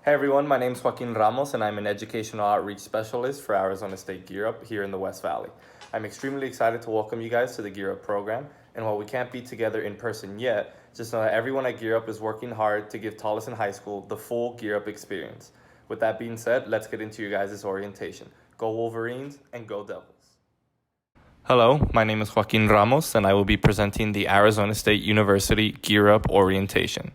Hey everyone, my name is Joaquin Ramos and I'm an educational outreach specialist for Arizona State Gear Up here in the West Valley. I'm extremely excited to welcome you guys to the Gear Up program, and while we can't be together in person yet, just know that everyone at Gear Up is working hard to give Tolleson High School the full Gear Up experience. With that being said, let's get into you guys' orientation. Go Wolverines and go Devils. Hello, my name is Joaquin Ramos and I will be presenting the Arizona State University Gear Up orientation.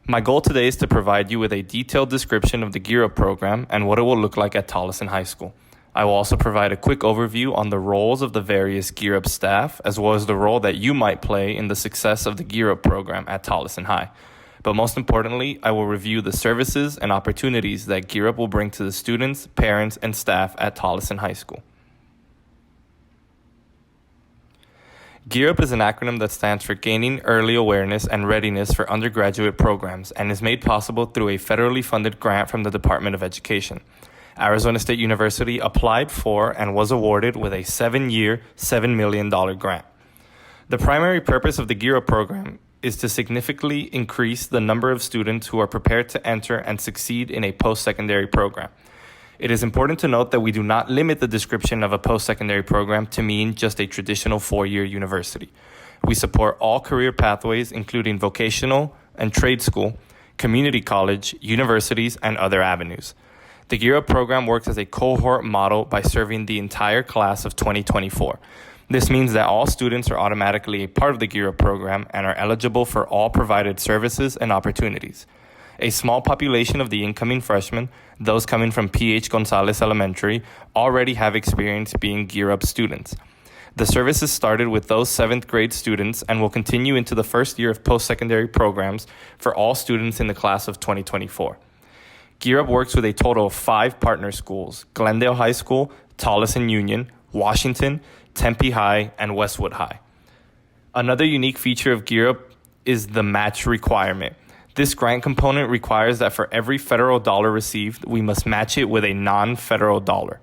My goal today is to provide you with a detailed description of the Gear Up program and what it will look like at Tolleson High School. I will also provide a quick overview on the roles of the various Gear Up staff, as well as the role that you might play in the success of the Gear Up program at Tolleson High. But most importantly, I will review the services and opportunities that Gear Up will bring to the students, parents, and staff at Tolleson High School. Gear Up is an acronym that stands for Gaining Early Awareness and Readiness for Undergraduate Programs and is made possible through a federally funded grant from the Department of Education. Arizona State University applied for and was awarded with a 7-year, $7 million grant. The primary purpose of the Gear Up program is to significantly increase the number of students who are prepared to enter and succeed in a post-secondary program. It is important to note that we do not limit the description of a post-secondary program to mean just a traditional 4-year university. We support all career pathways, including vocational and trade school, community college, universities, and other avenues. The Gear Up program works as a cohort model by serving the entire class of 2024. This means that all students are automatically a part of the Gear Up program and are eligible for all provided services and opportunities. A small population of the incoming freshmen, those coming from P.H. Gonzalez Elementary, already have experience being Gear Up students. The services started with those 7th grade students and will continue into the first year of post-secondary programs for all students in the class of 2024. Gear Up works with a total of 5 partner schools: Glendale High School, Tolleson Union, Washington, Tempe High, and Westwood High. Another unique feature of Gear Up is the match requirement. This grant component requires that for every federal dollar received, we must match it with a non-federal dollar.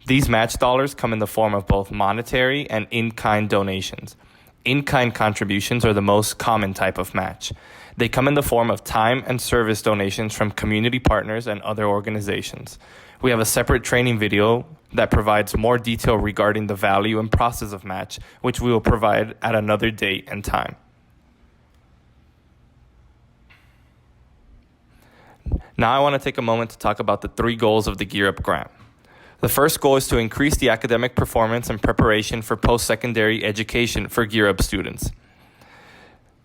These match dollars come in the form of both monetary and in-kind donations. In-kind contributions are the most common type of match. They come in the form of time and service donations from community partners and other organizations. We have a separate training video that provides more detail regarding the value and process of match, which we will provide at another date and time. Now I want to take a moment to talk about the 3 goals of the Gear Up grant. The first goal is to increase the academic performance and preparation for post-secondary education for Gear Up students.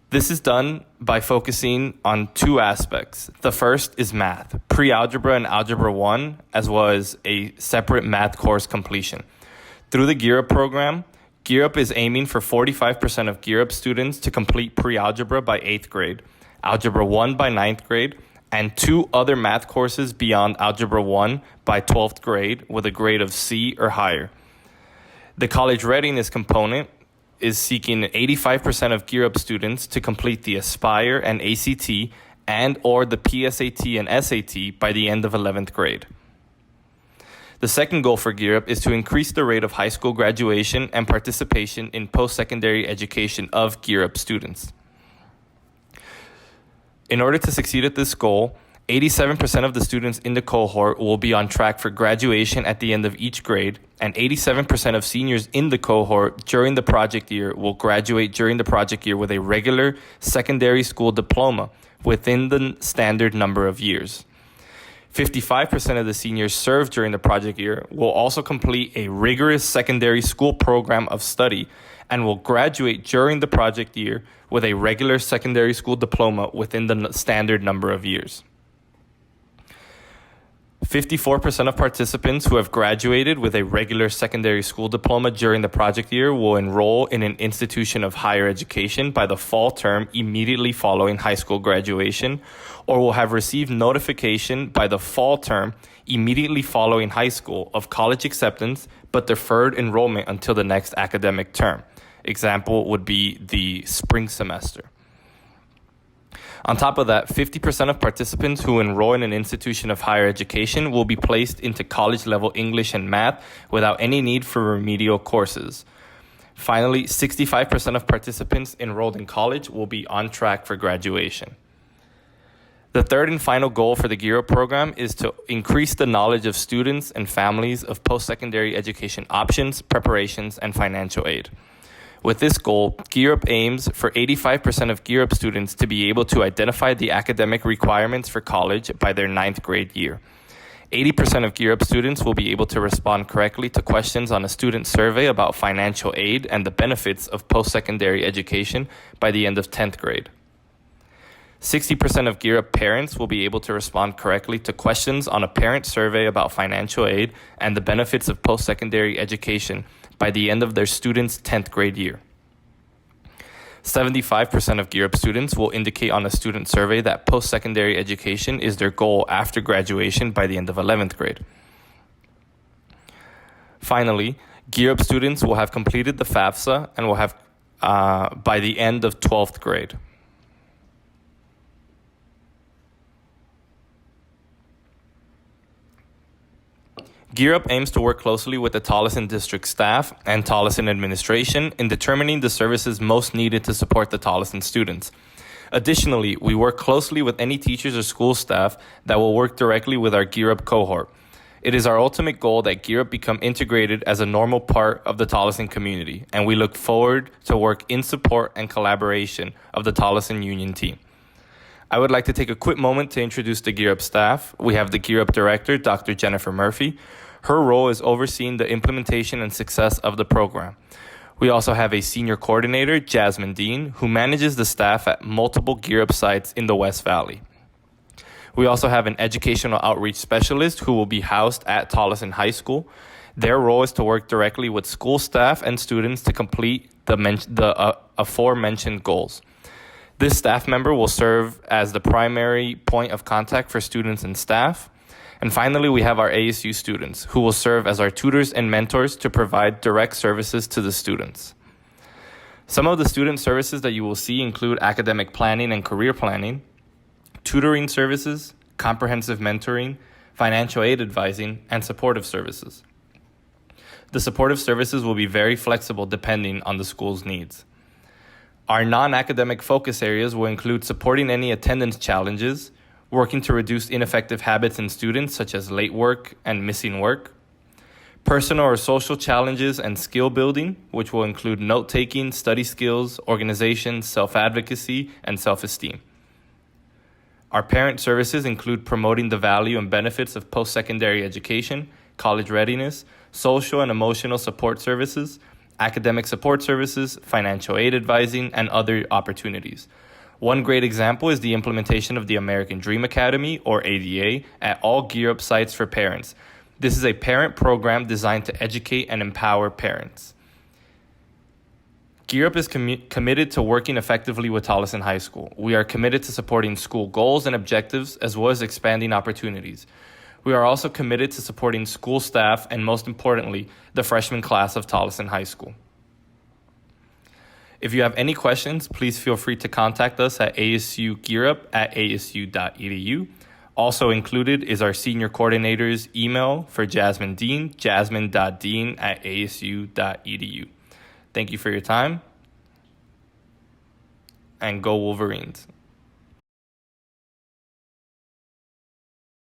This is done by focusing on 2 aspects. The first is math, pre-algebra and algebra 1, as well as a separate math course completion. Through the Gear Up program, Gear Up is aiming for 45% of Gear Up students to complete pre-algebra by 8th grade, algebra 1 by 9th grade, and 2 other math courses beyond Algebra 1 by 12th grade with a grade of C or higher. The college readiness component is seeking 85% of Gear Up students to complete the Aspire and ACT and or the PSAT and SAT by the end of 11th grade. The second goal for Gear Up is to increase the rate of high school graduation and participation in post-secondary education of Gear Up students. In order to succeed at this goal, 87% of the students in the cohort will be on track for graduation at the end of each grade, and 87% of seniors in the cohort during the project year will graduate during the project year with a regular secondary school diploma within the standard number of years. 55% of the seniors served during the project year will also complete a rigorous secondary school program of study and will graduate during the project year with a regular secondary school diploma within the standard number of years. 54% of participants who have graduated with a regular secondary school diploma during the project year will enroll in an institution of higher education by the fall term immediately following high school graduation, or will have received notification by the fall term immediately following high school of college acceptance but deferred enrollment until the next academic term. Example would be the spring semester. On top of that, 50% of participants who enroll in an institution of higher education will be placed into college-level English and math without any need for remedial courses. Finally, 65% of participants enrolled in college will be on track for graduation. The third and final goal for the Gear Up program is to increase the knowledge of students and families of post-secondary education options, preparations, and financial aid. With this goal, Gear Up aims for 85% of Gear Up students to be able to identify the academic requirements for college by their 9th grade year. 80% of Gear Up students will be able to respond correctly to questions on a student survey about financial aid and the benefits of post-secondary education by the end of 10th grade. 60% of Gear Up parents will be able to respond correctly to questions on a parent survey about financial aid and the benefits of post-secondary education by the end of their students' 10th grade year. 75% of Gear Up students will indicate on a student survey that post-secondary education is their goal after graduation by the end of 11th grade. Finally, Gear Up students will have completed the FAFSA and will have by the end of 12th grade. Gear Up aims to work closely with the Tolleson district staff and Tolleson administration in determining the services most needed to support the Tolleson students. Additionally, we work closely with any teachers or school staff that will work directly with our Gear Up cohort. It is our ultimate goal that Gear Up become integrated as a normal part of the Tolleson community, and we look forward to work in support and collaboration of the Tolleson Union team. I would like to take a quick moment to introduce the Gear Up staff. We have the Gear Up director, Dr. Jennifer Murphy. Her role is overseeing the implementation and success of the program. We also have a senior coordinator, Jasmine Dean, who manages the staff at multiple Gear Up sites in the West Valley. We also have an educational outreach specialist who will be housed at Tolleson High School. Their role is to work directly with school staff and students to complete the aforementioned goals. This staff member will serve as the primary point of contact for students and staff. And finally, we have our ASU students, who will serve as our tutors and mentors to provide direct services to the students. Some of the student services that you will see include academic planning and career planning, tutoring services, comprehensive mentoring, financial aid advising, and supportive services. The supportive services will be very flexible depending on the school's needs. Our non-academic focus areas will include supporting any attendance challenges, working to reduce ineffective habits in students such as late work and missing work, personal or social challenges and skill building, which will include note-taking, study skills, organization, self-advocacy, and self-esteem. Our parent services include promoting the value and benefits of post-secondary education, college readiness, social and emotional support services, academic support services, financial aid advising, and other opportunities. One great example is the implementation of the American Dream Academy, or ADA, at all Gear Up sites for parents. This is a parent program designed to educate and empower parents. Gear Up is committed to working effectively with Tolleson High School. We are committed to supporting school goals and objectives, as well as expanding opportunities. We are also committed to supporting school staff and, most importantly, the freshman class of Tolleson High School. If you have any questions, please feel free to contact us at asugearup@asu.edu. Also included is our senior coordinator's email for Jasmine Dean, jasmine.dean@asu.edu. Thank you for your time, and go Wolverines.